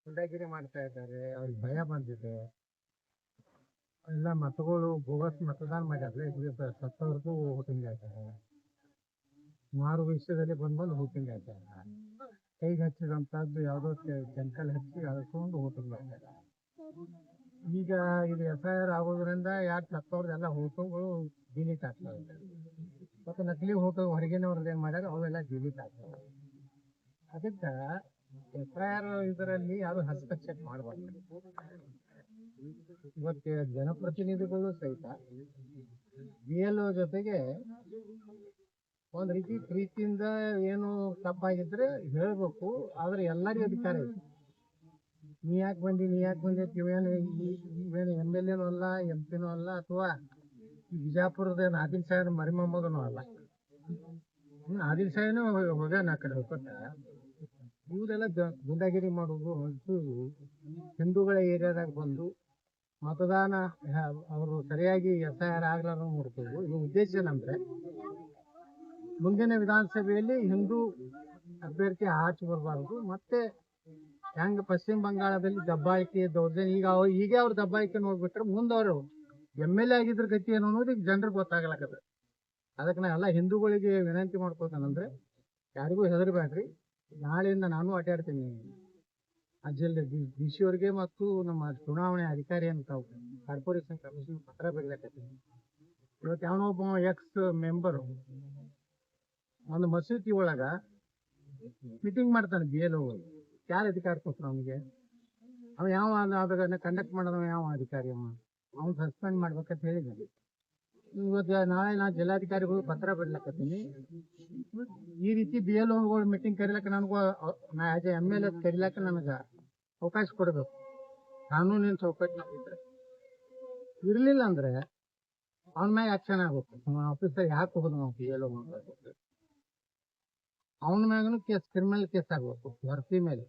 ಗುಂಡಾಗಿರಿ ಮಾಡ್ತಾ ಇದ್ದಾರೆ, ಅವ್ರಿಗೆ ಭಯ ಬಂದಿದೆ. ಎಲ್ಲ ಮತಗಳು ಬೋಗಸ್ ಮತದಾನ ಮಾಡ್ಯಾರ, ಸತ್ತವರೆಗೂ ವೋಟಿಂಗ್ ಆಗ್ತಾರೆ. ಸುಮಾರು ವಿಷಯದಲ್ಲಿ ಬಂದು ವೋಟಿಂಗ್ ಆಗ್ತಾರೆ. ಕೈಗೆ ಹಚ್ಚಿದಂಥದ್ದು ಯಾವುದೋ ಕೆಮಿಕಲ್ ಹಚ್ಚಿ ಅಳ್ಕೊಂಡು ವೋಟಿಂಗ್ ಮಾಡ್ತಾರೆ. ಈಗ ಇದು FIR ಆಗೋದ್ರಿಂದ ಯಾಕೆ ಸತ್ತವ್ರದೆಲ್ಲ ವೋಟುಗಳು ಡಿಲೀಟ್ ಆಗ್ತವೆ. ಮತ್ತು ನಕಲಿ ವೋಟು ಹೊರಗಿನವ್ರದ್ದು ಏನು ಮಾಡ್ಯಾರ ಅವೆಲ್ಲ ಡಿಲೀಟ್ ಆಗ್ತವೆ. ಅದಕ್ಕೆ FIR ಇದರಲ್ಲಿ ಯಾರು ಹಸ್ತಕ್ಷೇಪ ಮಾಡಬಾರ್ದು. ಇವತ್ತು ಜನಪ್ರತಿನಿಧಿಗಳು ಸಹಿತ BLO ಜೊತೆಗೆ ಒಂದು ರೀತಿ ಪ್ರೀತಿಯಿಂದ ಏನು ತಪ್ಪಾಗಿದ್ರೆ ಹೇಳ್ಬೇಕು, ಆದ್ರೆ ಎಲ್ಲರಿಗೂ ಅಧಿಕಾರ ಇದೆ. ನೀ ಯಾಕೆ ಬಂದಿ ಇವೇನು MLA ಅಲ್ಲ, MP ಅಲ್ಲ, ಅಥವಾ ಬಿಜಾಪುರದ ಆದಿಲ್ ಸಾಹೇಬ್ ಮರಿಮೊಮ್ಮಗನೂ ಅಲ್ಲ. ಆದಿಲ್ ಸಾಹೇಬ್ನು ಹೋಗ್ಯಾನ ಆ ಕಡೆ ಹೋಗ್ಕೊತ. ಇವರೆಲ್ಲ ಗುಂಡಾಗಿರಿ ಮಾಡೋದು ಹೊರತು ಹಿಂದೂಗಳ ಏರಿಯಾದಾಗ ಬಂದು ಮತದಾನ ಅವರು ಸರಿಯಾಗಿ FIR ಆಗ್ಲಾರ ನೋಡ್ಬೋದು. ಇದು ಉದ್ದೇಶ ಏನಂದ್ರೆ ಮುಂದಿನ ವಿಧಾನಸಭೆಯಲ್ಲಿ ಹಿಂದೂ ಅಭ್ಯರ್ಥಿ ಆಚೆ ಬರಬಾರ್ದು. ಮತ್ತೆ ಹೆಂಗ್ ಪಶ್ಚಿಮ ಬಂಗಾಳದಲ್ಲಿ ದಬ್ಬಾಳಿಕೆ ದೌರ್ಜನ್ಯ ಈಗ ಅವ್ರು ದಬ್ಬಾಳಿಕೆ ನೋಡ್ಬಿಟ್ರೆ ಮುಂದೆ ಅವರು MLA ಆಗಿದ್ರ ಗತಿ ಏನು ಅನ್ನೋದು ಈಗ ಜನರಿಗೆ ಗೊತ್ತಾಗಲಾಕದ. ಅದಕ್ಕೆ ನಾ ಎಲ್ಲ ಹಿಂದೂಗಳಿಗೆ ವಿನಂತಿ ಮಾಡ್ಕೋತಾನಂದ್ರೆ ಯಾರಿಗೂ ಹೆದರ್ಬೇಡ್ರಿ. ನಾಳೆಯಿಂದ ನಾನು ಅಡ್ಡಾಡ್ತೀನಿ ಜಿಲ್ಲೆ DC ಅವ್ರಿಗೆ ಮತ್ತು ನಮ್ಮ ಚುನಾವಣೆ ಅಧಿಕಾರಿ ಅಂತ ಕಾರ್ಪೊರೇಷನ್ ಕಮಿಷನ್ ಪತ್ರ ಬರೀಲಾಕತ್ತೀನಿ. ಇವತ್ತು ಯಾವನೊಬ್ಬ ಎಕ್ಸ್ ಮೆಂಬರು ಒಂದು ಮಸೂತಿ ಒಳಗ ಮೀಟಿಂಗ್ ಮಾಡ್ತಾನೆ BLO. ಯಾರು ಅಧಿಕಾರ ಕೊಡ್ತಾನೆ ಅವನಿಗೆ? ಅವ ಯಾವ ಅದನ್ನ ಕಂಡಕ್ಟ್ ಮಾಡೋದವ ಯಾವ ಅಧಿಕಾರಿ? ಅವ್ನು ಸಸ್ಪೆಂಡ್ ಮಾಡ್ಬೇಕಂತ ಹೇಳಿದ್ದಾನೆ. ಇವತ್ತು ನಾಳೆ ನಾ ಜಿಲ್ಲಾಧಿಕಾರಿಗಳು ಪತ್ರ ಬರೀಲಾಕತ್ತೀನಿ. ಈ ರೀತಿ BLOಗಳು ಮೀಟಿಂಗ್ ಕರಿಲಕ್ಕ ನನಗೂ ನಾ ಆಸ್ ಎ MLA ಕರಿಲಕ್ಕ ನನಗೆ ಅವಕಾಶ ಕೊಡಬೇಕು. ಕಾನೂನಿನ ಚೌಕಟ್ಟಿನಾಗಿದ್ರೆ ಇರಲಿಲ್ಲ ಅಂದ್ರೆ ಅವನ ಮ್ಯಾಗ ಆಕ್ಷನ್ ಆಗ್ಬೇಕು. ಆಫೀಸರ್ ಯಾಕೆ ಹೋಗೋದು ನಾವು BLO ಅವನ ಮ್ಯಾಗನು ಕ್ರಿಮಿನಲ್ ಕೇಸ್ ಆಗ್ಬೇಕು ಹೊರತಿ ಮೇಲೆ.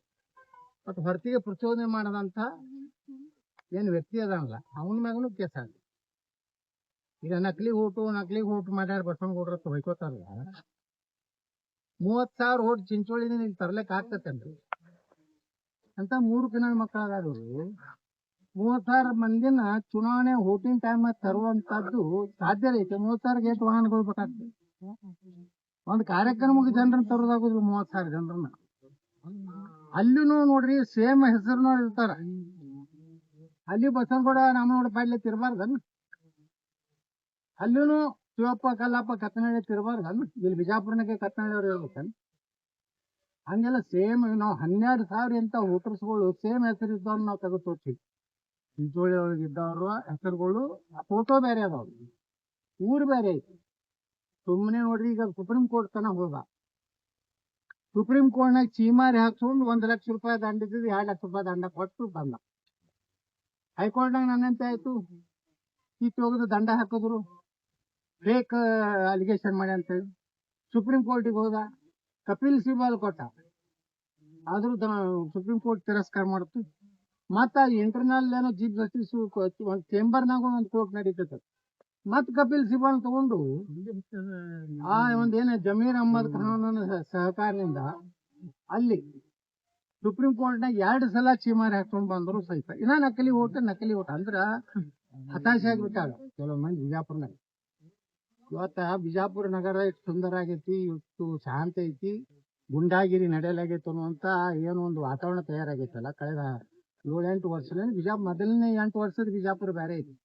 ಮತ್ತು ಹೊರತಿಗೆ ಪ್ರಚೋದನೆ ಮಾಡದಂತ ಏನು ವ್ಯಕ್ತಿ ಅದಾನಲ್ಲ ಅವನ ಮ್ಯಾಗನು ಕೇಸ್ ಆಗಲಿ. ಈಗ ನಕಲಿ ಓಟು ಮಾಡ್ಯಾರ ಬಸವನಗೌಡ್ರ ಹೊಯ್ಕೋತಾರಲ್ಲ, 30,000 ಓಟ್ ಚಿಂಚೋಳಿನ ಇಲ್ಲಿ ತರ್ಲಿಕ್ಕೆ ಆಗ್ತತೇನ್ರಿ? ಅಂತ 3 ದಿನ ಮಕ್ಕಳಾದ್ರು 30,000 ಮಂದಿನ ಚುನಾವಣೆ ವೋಟಿಂಗ್ ಟೈಮ್ ತರುವಂತದ್ದು ಸಾಧ್ಯ ಐತೆ. 30,000 ಗೇಟ್ ವಾಹನಗಳು ಬೇಕಾಗ್ತದೆ. ಒಂದು ಕಾರ್ಯಕ್ರಮಕ್ಕೆ ಜನರನ್ನ ತರೋದಾಗುದಿಲ್ಲ 30,000 ಜನರನ್ನ. ಅಲ್ಲಿನೂ ನೋಡ್ರಿ ಸೇಮ್ ಹೆಸರು ಇರ್ತಾರ. ಅಲ್ಲಿ ಬಸವನಗೌಡ ರಾಮನಗೌಡ ಪಾಡ್ಲೆ ತಿರ್ಬಾರ್ದನ್? ಅಲ್ಲಿನೂ ಶಿವಪ್ಪ ಕಲ್ಲಪ್ಪ ಕತ್ತನಹಳ್ಳಿ ತಿರ್ಬಾರ್ದನ್? ಇಲ್ಲಿ ಬಿಜಾಪುರನಾಗೆ ಕತ್ತನಹಳ್ಳಿ ಅವ್ರು ಹೇಳ್ಬೇಕನ್? ಹಂಗೆಲ್ಲ ಸೇಮ್ ನಾವು 12,000 ಅಂತ ವೋಟರ್ಸ್ಗಳು ಸೇಮ್ ಹೆಸರು ಇದ್ದವ್ರು ನಾವು ತೆಗೆದು ತೋರ್ಸಿದ್ವಿ. ಚಿಂಚೋಳಿ ಒಳಗೆ ಇದ್ದವ್ರ ಹೆಸರುಗಳು ಫೋಟೋ ಬೇರೆ ಅದಾವ್ರು, ಊರು ಬೇರೆ ಐತಿ. ಸುಮ್ಮನೆ ನೋಡ್ರಿ ಈಗ ಸುಪ್ರೀಂ ಕೋರ್ಟ್ ತನಕ ಹೋದ. ಸುಪ್ರೀಂ ಕೋರ್ಟ್ನಾಗ ಚೀಮಾರಿ ಹಾಕ್ಸ್ಕೊಂಡು 1 ಲಕ್ಷ ರೂಪಾಯಿ ದಂಡ ಇದ್ದಿದ್ದು 2 ಲಕ್ಷ ರೂಪಾಯಿ ದಂಡ ಕೊಟ್ಟು ಬಂದ. ಹೈಕೋರ್ಟ್ನಾಗ ನನ್ನಂತೆ ಆಯ್ತು, ಕಿತ್ತು ಹೋಗಿದ್ದು ದಂಡ ಹಾಕಿದ್ರು, ಫೇಕ್ ಅಲಿಗೇಷನ್ ಮಾಡಿ ಅಂತೇಳಿ ಸುಪ್ರೀಂ ಕೋರ್ಟಿಗೆ ಹೋದ. ಕಪಿಲ್ ಸಿಬಲ್ ಕೊಟ್ಟ, ಆದ್ರೂ ಸುಪ್ರೀಂ ಕೋರ್ಟ್ ತಿರಸ್ಕಾರ ಮಾಡ್ತು. ಮತ್ತ ಇಂಟರ್ನಲ್ ಏನೋ ಚೀಫ್ ಜಸ್ಟಿಸ್ ಒಂದು ಚೇಂಬರ್ನಾಗ ಒಂದು ಕೋರ್ಟ್ ನಡೀತೈತೆ. ಮತ್ ಕಪಿಲ್ ಸಿಬಲ್ ತಗೊಂಡು ಒಂದೇನ ಜಮೀರ್ ಅಹ್ಮದ್ ಖಾನ್ ಸಹಕಾರದಿಂದ ಅಲ್ಲಿ ಸುಪ್ರೀಂ ಕೋರ್ಟ್ನಾಗ 2 ಸಲ ಚೀಮಾರಿ ಹಾಕ್ಕೊಂಡು ಬಂದ್ರು ಸಹಿತ ಇನ್ನ ನಕಲಿ ಓಟ್ ಅಂದ್ರ ಹತಾಶೆ ಆಗ್ಬಿಟ್ಟಾಗ ಕೆಲವು ಮಂದಿ ಬಿಜಾಪುರ್ನಾಗ. ಇವತ್ತ ಬಿಜಾಪುರ ನಗರ ಎಷ್ಟು ಸುಂದರ ಆಗೈತಿ, ಇಷ್ಟು ಶಾಂತ ಐತಿ, ಗುಂಡಾಗಿರಿ ನಡೆಯಲಾಗೈತೆ ಅನ್ನುವಂತ ಏನೋ ಒಂದು ವಾತಾವರಣ ತಯಾರಾಗೈತಲ್ಲ ಕಳೆದ 7-8 ವರ್ಷದಲ್ಲಿ. ಮೊದಲನೇ 8 ವರ್ಷದ ಬಿಜಾಪುರ ಬೇರೆ ಐತಿ,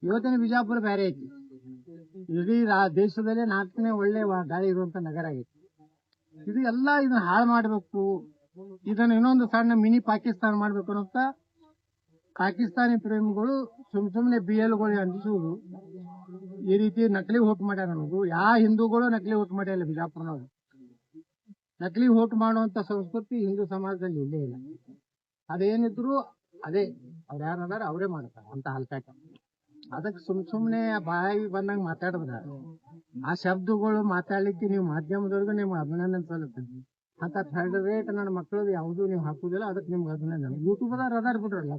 ಇವತ್ತಿನ ಬಿಜಾಪುರ ಬೇರೆ ಐತಿ. ಇಡೀ ದೇಶದಲ್ಲೇ 4ನೇ ಒಳ್ಳೆ ಗಾಳಿ ಇರುವಂತ ನಗರ ಆಗೈತಿ. ಇದು ಎಲ್ಲ ಇದನ್ನ ಹಾಳು ಮಾಡ್ಬೇಕು, ಇದನ್ನ ಇನ್ನೊಂದು ಸಣ್ಣ ಮಿನಿ ಪಾಕಿಸ್ತಾನ ಮಾಡ್ಬೇಕು ಅಂತ ಪಾಕಿಸ್ತಾನಿ ಪ್ರೇಮಿಗಳು ಸುಮ್ಮನೆ BLOಗಳಿಗೆ ಅಂದಿಸುವುದು. ಈ ರೀತಿ ನಕಲಿ ವೋಟ್ ಮಾಡ್ಯಾರ ಅನ್ನೋದು. ಯಾವ ಹಿಂದೂಗಳು ನಕಲಿ ವೋಟ್ ಮಾಡ್ಯಾರ ಬಿಜಾಪುರನವ್ರು. ನಕಲಿ ವೋಟ್ ಮಾಡುವಂತ ಸಂಸ್ಕೃತಿ ಹಿಂದೂ ಸಮಾಜದಲ್ಲಿ ಇಲ್ಲೇ ಇಲ್ಲ. ಅದೇನಿದ್ರು ಅದೇ ಅವ್ರು ಯಾರದಾರ ಅವರೇ ಮಾಡ್ತಾರ ಅಂತ ಹಲ್ಕಾಟ. ಅದಕ್ಕೆ ಸುಮ್ನೆ ಬಾಯಿ ಬಂದಂಗ ಮಾತಾಡಿದ್ರ ಆ ಶಬ್ದಗಳು ಮಾತಾಡ್ಲಿಕ್ಕೆ ನೀವು ಮಾಧ್ಯಮದವ್ರಿಗೆ ನಿಮ್ಗೆ ಅಭಿನಂದನೆ ಸಲ್ಲುತ್ತೆ. ಅಂತ ಥರ್ಡ್ ರೇಟ್ ನನ್ನ ಮಕ್ಕಳದು ಯಾವ್ದು ನೀವು ಹಾಕುದಿಲ್ಲ, ಅದಕ್ಕೆ ನಿಮ್ಗೆ ಅಭಿನಂದನೆ. ಯೂಟ್ಯೂಬ್ದಾರ ಅದಾರ ಬಿಡ್ರಲ್ಲ,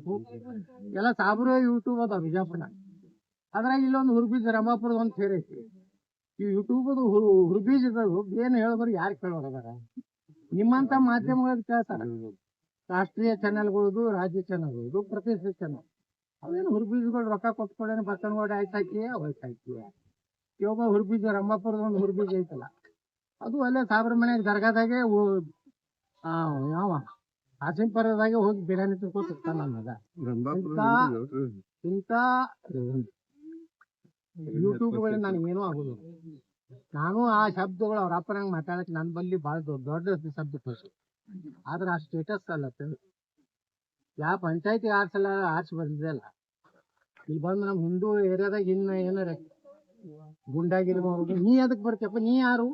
ಎಲ್ಲ ಸಾಬ್ರು ಯೂಟ್ಯೂಬ್ ಅದಾವ ಬಿಜಾಪುರ. ಅದ್ರಾಗ ಇಲ್ಲೊಂದು ಹುರ್ಬೀಜ ರಮಾಪುರದ ಒಂದು ಸೇರ್ ಐತಿ. ಈ ಯೂಟ್ಯೂಬದು ಹುರ್ಬೀಜಗಳು ಏನು ಹೇಳಿದ್ರು ಯಾರು ಕೇಳೋರ ಅದಾರ? ನಿಮ್ಮಂತ ಮಾಧ್ಯಮಗಳಿಗೆ ಕೇಳ್ತಾರ. ರಾಷ್ಟ್ರೀಯ ಚಾನೆಲ್ಗಳದು, ರಾಜ್ಯ ಚಾನೆಲ್ಗಳದು, ಪ್ರತಿಷ್ಠಿತ ಚಾನೆಲ್. ಅವೇನು ಹುರ್ಬೀಜಗಳು ರೊಕ್ಕ ಕೊಟ್ಕೊಳ್ಳೇನು ಬಸವನಗೌಡ ಆಯ್ತಾಕಿ ಅವತ್ತು ಹಾಕಿ ಇವಾಗ ಹುರ್ಬೀಜ ರಂಭಾಪುರದ ಒಂದು ಹುರ್ಬೀಜ ಐತಲ್ಲ, ಅದು ಅಲ್ಲೇ ಸಾಬ್ರ ಮನೆಯಾಗ ದರ್ಗಾದಾಗೆ ಯಾವ ಆಸಿಂಪರದಾಗೆ ಹೋಗಿ ಬಿರಿಯಾನಿ ತಿಳ್ಕೊತಿರ್ತಾನ ನನ್ನದ. ಇಂಥ ಯೂಟ್ಯೂಬ್ಗಳಿಂದ ನನಗೇನೂ ಆಗೋದು. ನಾನು ಆ ಶಬ್ದಗಳು ಅವ್ರ ಅಪ್ಪನಂಗೆ ಮಾತಾಡಕ್ಕೆ ನನ್ನ ಬಲ್ಲಿ ಭಾಳ ದೊಡ್ಡ ಶಬ್ದ ಕಳಿಸು. ಆದ್ರೆ ಆ ಸ್ಟೇಟಸ್ ಅಲ್ಲತ್ತೆ ಯಾವ ಪಂಚಾಯತಿ ಆರ್ಸಲ್ಲ, ಆರ್ಸಿ ಬಂದಿದೆಯಲ್ಲ, ಇಲ್ಲಿ ಬಂದು ನಮ್ಮ ಹಿಂದೂ ಏರಿಯಾದಾಗ ಇನ್ನು ಏನಾರ ಗುಂಡಾಗಿರಿ ಮಾಡೋದು. ನೀ ಅದಕ್ಕೆ ಬರ್ತೀಯಪ್ಪ? ನೀ ಯಾರು?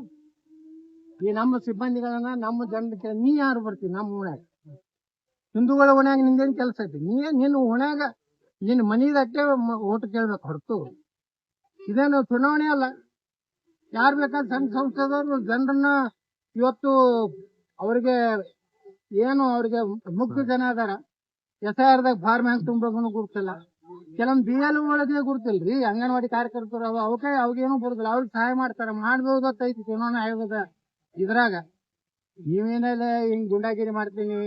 ಈ ನಮ್ಮ ಸಿಬ್ಬಂದಿಗಳನ್ನ ನಮ್ಮ ಜನಕ್ಕೆ ನೀ ಯಾರು ಬರ್ತೀವಿ? ನಮ್ಮ ಓಣ್ಯಾಗ ಹಿಂದೂಗಳ ಓಣ್ಯಾಗ ನಿಂದೇನು ಕೆಲಸ ಐತಿ? ನಿನ್ನ ಓಣ್ಯಾಗ ನಿನ್ನ ಮನಿದಟ್ಟೆ ಓಟ್ ಕೇಳ್ಬೇಕು ಹೊರತು ಇದೇನು ಚುನಾವಣೆ ಅಲ್ಲ. ಯಾರು ಬೇಕಾದ್ರೆ ಸಂಘ ಸಂಸ್ಥೆದವ್ರು ಜನರನ್ನ ಇವತ್ತು ಅವ್ರಿಗೆ ಏನು ಅವ್ರಿಗೆ ಮುಗ್ಧ ಜನ ಅದಾರ, SIRದಾಗ ಫಾರ್ಮ್ ಹೆಂಗೆ ತುಂಬೋದನ್ನು ಗುರುತಿಲ್ಲ. ಕೆಲವೊಂದು BL ಒಳಗೆ ಗುರುತಿಲ್ರಿ, ಅಂಗನವಾಡಿ ಕಾರ್ಯಕರ್ತರು ಅವಾಗೇನು ಬರುದಿಲ್ಲ, ಅವ್ರಿಗೆ ಸಹಾಯ ಮಾಡ್ತಾರ. ಮಾಡ್ಬೋದತ್ತೈತಿ ಚುನಾವಣಾ ಆಯೋಗದ ಇದ್ರಾಗ. ನೀವೇನೆಲ್ಲ ಹಿಂಗ್ ಗುಂಡಾಗಿರಿ ಮಾಡ್ತೀನಿ,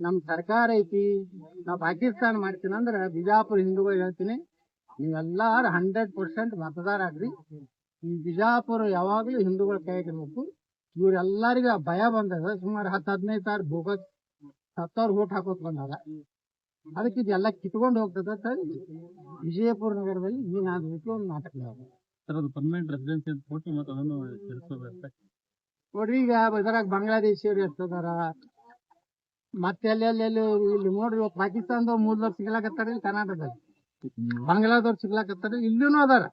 ನಮ್ಮ ಸರ್ಕಾರ ಐತಿ, ನಾವು ಪಾಕಿಸ್ತಾನ ಮಾಡ್ತೀನಿ ಅಂದ್ರೆ ಬಿಜಾಪುರ ಹಿಂದೂಗಳು ಹೇಳ್ತೀನಿ, ನೀವೆಲ್ಲಾರು 100% ಮತದಾರ ಆಗ್ರಿ. ಈ ಬಿಜಾಪುರ ಯಾವಾಗಲೂ ಹಿಂದೂಗಳ ಕೈಯಾಗಿರ್ಬೇಕು. ಇವ್ರೆಲ್ಲರಿಗೂ ಭಯ ಬಂದದ. ಸುಮಾರು 10-15 ಸಾವಿರ ಬೋಗಸ್ ಸತ್ತವ್ರು ಓಟ್ ಹಾಕೋತ್ ಬಂದಾಗ ಅದಕ್ಕೆ ಇದೆಲ್ಲ ಕಿತ್ಕೊಂಡು ಹೋಗ್ತದ. ವಿಜಯಪುರ ನಗರದಲ್ಲಿ ಏನಾದ್ರೂ ಒಂದು ನಾಟಕ ಪರ್ಮನೆಂಟ್ ರೆಸಿಡೆನ್ಸಿ ನೋಡ್ರಿ. ಈಗ ಇದ್ರಾಗ ಬಾಂಗ್ಲಾದೇಶಿಯವ್ರು ಎಷ್ಟದಾರ, ಮತ್ತೆ ಅಲ್ಲಿ ಇಲ್ಲಿ ನೋಡ್ರಿ, ಪಾಕಿಸ್ತಾನದವ್ರು 3 ವರ್ಷ ಸಿಗ್ಲಾಕತ್ತಾರ, ಇಲ್ಲಿ ಕರ್ನಾಟಕದಲ್ಲಿ ಬಾಂಗ್ಲಾದವ್ರು ಸಿಗ್ಲಾಕತ್ತಾರ, ಇಲ್ಲೂ ಅದಾರ.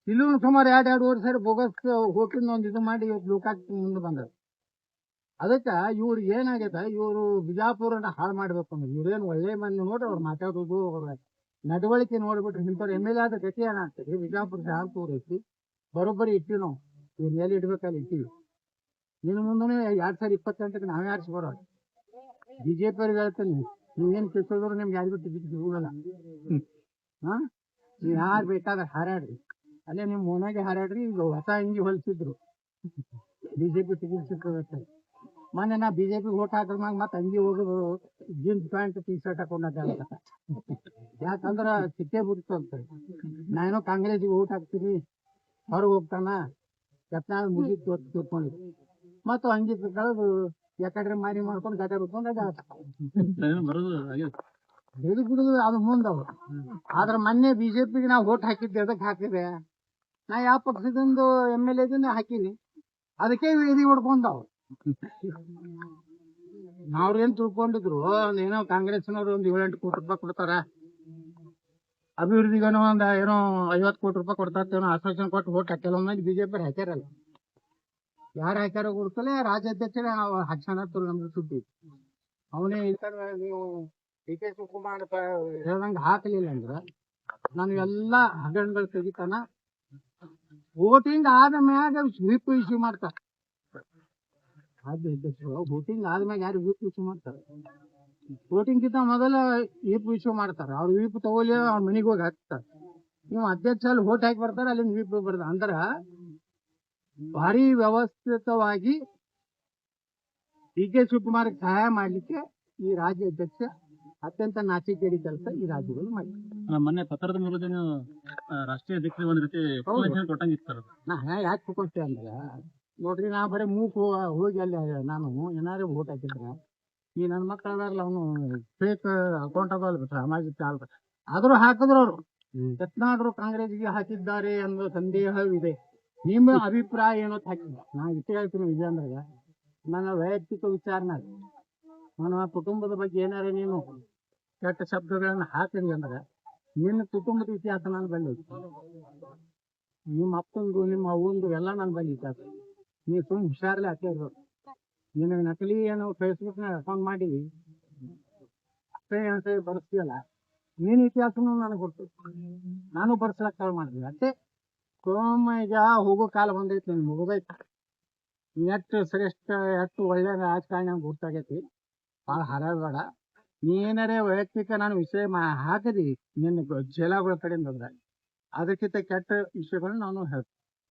ಇಲ್ಲೂ ಸುಮಾರು 2-2 ವರ್ಷ ಬೋಗಸ್ ಹೋಗಿಂದ ಒಂದು ಇದು ಮಾಡಿ ಇವತ್ತು ಲೋಕಾಯುಕ್ತ ಮುಂದೆ ಬಂದದ. ಅದಕ್ಕೆ ಇವ್ರು ಏನಾಗ್ಯದ, ಇವರು ಬಿಜಾಪುರನ ಹಾಳು ಮಾಡ್ಬೇಕು ಅಂದ್ರೆ ಇವ್ರೇನು ಒಳ್ಳೆ ಮಂದಿ ನೋಡ್ರಿ, ಅವ್ರು ಮಾತಾಡೋದು ಅವ್ರ ನಡವಳಿಕೆ ನೋಡ್ಬಿಟ್ರಿ ಇಂಥವ್ರು MLA ಆದ ಗತಿ ಏನಾಗ್ತದೆ. ಬಿಜಾಪುರ ಜಾಗಪೂರ್ ಐತಿ, ಬರೋಬ್ಬರಿ ಇಟ್ಟಿವಿ ನಾವು, ಇವ್ರು ಎಲ್ಲಿ ಇಡ್ಬೇಕಲ್ಲಿ ಇಟ್ಟಿವಿ. ಇನ್ನು ಮುಂದೆ 2028ಕ್ಕೆ ನಾವೇ ಆರಿಸಿ ಬರೋದು. BJP ಅವ್ರಿಗೆ ಹೇಳ್ತೇನೆ, ನೀವೇನು ಕಿಸೋದ್ರು ನಿಮ್ಗೆ ಯಾರಿಗೂ ಟಿಕೆಟ್ ಸಿಗೋಲ್ಲ. ನೀವು ಯಾರು ಬೇಕಾದ್ರೆ ಹಾರಾಡ್ರಿ, ಅಲ್ಲೇ ನಿಮ್ಮ ಮನೆಗೆ ಹಾರಾಡ್ರಿ. ಈಗ ಹೊಸ ಅಂಗಿ ಹೊಲಿಸಿದ್ರು BJP ಟಿಕೆಟ್ ಸಿಕ್ಕತ್ತೆ. ಮೊನ್ನೆ ನಾ BJP ಓಟ್ ಹಾಕಿದ್ಮಾಗ ಮತ್ತೆ ಅಂಗಿ ಹೋಗೋದು ಜೀನ್ಸ್ ಪ್ಯಾಂಟ್ T-ಶರ್ಟ್ ಹಾಕೊಂಡ. ಯಾಕಂದ್ರೆ ಸಿಕ್ಕೇ ಬಿಡ್ತು ಅಂತ. ನಾನೇನೋ ಕಾಂಗ್ರೆಸ್ಗೆ ಓಟ್ ಹಾಕ್ತೀನಿ, ಹೊರಗೆ ಹೋಗ್ತಾನ ಯತ್ನಾಳ್ ಮುಗಿತು ಅಂತ ತಿಳ್ಕೊಂಡಿದ್ವಿ. ಮತ್ತು ಅಂಗಿ ಕಳೆದು ಯಾಕಂದ್ರೆ ಮಾರಿ ಮಾಡ್ಕೊಂಡು ಗಟ್ಟ ಬಿಟ್ಕೊಂಡು ಬಿಡುದು ಅದು ಮುಂದವ್ರು. ಆದ್ರೆ ಮೊನ್ನೆ BJPಗೆ ನಾವು ಓಟ್ ಹಾಕಿದ್ದೆ. ಅದಕ್ಕೆ ಹಾಕಿದೆ, ನಾ ಯಾವ ಪಕ್ಷದಿಂದ MLA ಹಾಕೀನಿ, ಅದಕ್ಕೆ ವೇದಿ ಹೊಡ್ಕೊಂಡವ್. ನಾವ್ರೇನ್ ತಿಳ್ಕೊಂಡಿದ್ರು, ಏನೋ ಕಾಂಗ್ರೆಸ್ನವ್ರು ಒಂದು 7-8 ಕೋಟಿ ರೂಪಾಯಿ ಕೊಡ್ತಾರ, ಅಭಿವೃದ್ಧಿಗೇನೋ ಒಂದು ಏನೋ 50 ಕೋಟಿ ರೂಪಾಯಿ ಕೊಡ್ತಾರೇನೋ ಆಶ್ವಾಸನೆ ಕೊಟ್ಟು ಓಟ್ ಹಾಕ್ಯಲ್ಲ. ಮಂದಿ BJP ಹಾಕ್ಯಾರಲ್ಲ, ಯಾರು ಹಾಕ್ಯಾರ ಕೊಡ್ತಲೇ ರಾಜ್ಯಾಧ್ಯಕ್ಷರೇ ನಾವು ಹಾಕ್ಸೋಣ ನಮ್ಗೆ ಸುದ್ದಿ. ಅವನೇ ಇಲ್ಕಂದ್ರೆ ನೀವು DK ಶಿವಕುಮಾರ್ ಹೇಳ್ದಂಗೆ ಹಾಕಲಿಲ್ಲ ಅಂದ್ರೆ ನಾನು ಎಲ್ಲ ಹಗರಣಗಳು ತೆಗಿತಾನ. ವೋಟಿಂಗ್ ಆದ ಮ್ಯಾಗ ವಿಪ್ ಇಶ್ಯೂ ಮಾಡ್ತಾರೆ. ವೋಟಿಂಗ್ ಆದ್ಮ್ಯಾಗ ಯಾರು ವಿಪ್ ಇಶ್ಯೂ ಮಾಡ್ತಾರೆ? ವೋಟಿಂಗ್ಗಿಂತ ಮೊದಲ ವಿಪ್ ಇಶ್ಯೂ ಮಾಡ್ತಾರೆ. ಅವ್ರು ವಿಪ್ ತಗೊಳ್ಳಿ, ಅವ್ರ ಮನೆಗೆ ಹೋಗಿ ಹಾಕ್ತಾರೆ. ನೀವು ಅಧ್ಯಕ್ಷ ಅಲ್ಲಿ ವೋಟ್ ಹಾಕಿ ಬರ್ತಾರೆ, ಅಲ್ಲಿಂದ ವಿಪ್ ಬರ್ತಾರೆ. ಅಂದ್ರೆ ಭಾರಿ ವ್ಯವಸ್ಥಿತವಾಗಿ DK ಶಿವಕುಮಾರ್ಗೆ ಸಹಾಯ ಮಾಡ್ಲಿಕ್ಕೆ ಈ ರಾಜ್ಯ ಅಧ್ಯಕ್ಷ ಅತ್ಯಂತ ನಾಚಿಕೆಡಿ ಕೆಲಸ ಈ ರಾಜ್ಯಗಳು ಮಾಡಿ. ಮೊನ್ನೆ ಪತ್ರದ ಮೂಲಕ ರಾಷ್ಟ್ರೀಯ ಅಧ್ಯಕ್ಷರಿಗೆ ಒಂದ್ ರೀತಿ ಕೊಟ್ಟಂಗಿತ್ತು. ನಾ ಯಾಕೆ ತಗೊಳ್ತೇವೆ ಅಂದ್ರೆ ನೋಡ್ರಿ, ನಾ ಬರೀ ಮೂಕ್ ಹೋಗಿ ಅಲ್ಲಿ ನಾನು ಏನಾರು ವೋಟ್ ಹಾಕಿದ್ರೆ ಈ ನನ್ನ ಮಕ್ಕಳು ಅದಾರಲ್ಲ, ಅವನು ಫೇಕ್ ಅಕೌಂಟ್ ಅದಲ್ಲ ಸಾಮಾಜಿಕ ಜಾಲ, ಆದ್ರೂ ಹಾಕಿದ್ರು ಅವರು ಯತ್ನಾಳರು ಕಾಂಗ್ರೆಸ್ಗೆ ಹಾಕಿದ್ದಾರೆ ಅನ್ನೋ ಸಂದೇಹವಿದೆ. ನಿಮ್ಮ ಅಭಿಪ್ರಾಯ ಏನೋ ಹಾಕಿಲ್ಲ. ನಾ ವಿಷಯ ಹೇಳ್ತೀನಿ ವಿಜಯಂದ್ರಾಗ, ನನ್ನ ವೈಯಕ್ತಿಕ ವಿಚಾರನ, ನನ್ನ ಕುಟುಂಬದ ಬಗ್ಗೆ ಏನಾರ ನೀನು ಕೆಟ್ಟ ಶಬ್ದಗಳನ್ನ ಹಾಕಿದ್ವಿ ಅಂದ್ರೆ ನಿನ್ನ ಕುಟುಂಬದ ಇತಿಹಾಸ ನಾನು ಬಂದೈತಿ, ನಿಮ್ಮ ಅಪ್ಪಂದು ನಿಮ್ಮ ಅವ್ವಂದು ಎಲ್ಲ ನಾನು ಬಂದ ಇತಿಹಾಸ. ನೀವು ಸುಮ್ಮನೆ ಹುಷಾರಲ್ಲೇ ಹಾಕೇ ಇರ್ಬೇಕು. ನಿನಗೆ ನಕಲಿ ಏನೋ ಫೇಸ್ಬುಕ್ನಾಗ ಅಕೌಂಟ್ ಮಾಡೀವಿ ಅಷ್ಟೇ ಅಂತ ಬರ್ಸ್ತೀಯಲ್ಲ, ನೀನು ಇತಿಹಾಸನೂ ನನಗೆ ಗೊತ್ತು, ನಾನು ಬರ್ಸ್ಲಕ್ಕೆ ಕಾಲ್ ಮಾಡಿದ್ವಿ ಅಷ್ಟೇ. ಈಗ ಹೋಗೋ ಕಾಲ ಬಂದೈತಿ, ನಿಮ್ಗೆ ಮುಗಿದೈತಿ. ಎಷ್ಟು ಶ್ರೇಷ್ಠ ಎಷ್ಟು ಒಳ್ಳೆ ರಾಜಕಾರಣ ಗೊತ್ತಾಗೈತಿ, ಭಾಳ ಹಾರಾಡಬೇಡ. ನೀನಾರೇ ವೈಯಕ್ತಿಕ ನಾನು ವಿಷಯ ಹಾಕಿದೀವಿ ನಿನ್ನ ಜೇಲಾಗಳ ಕಡೆಯಿಂದ, ಅದಕ್ಕಿಂತ ಕೆಟ್ಟ ವಿಷಯಗಳನ್ನ ನಾನು ಹೇಳ್ತೀನಿ.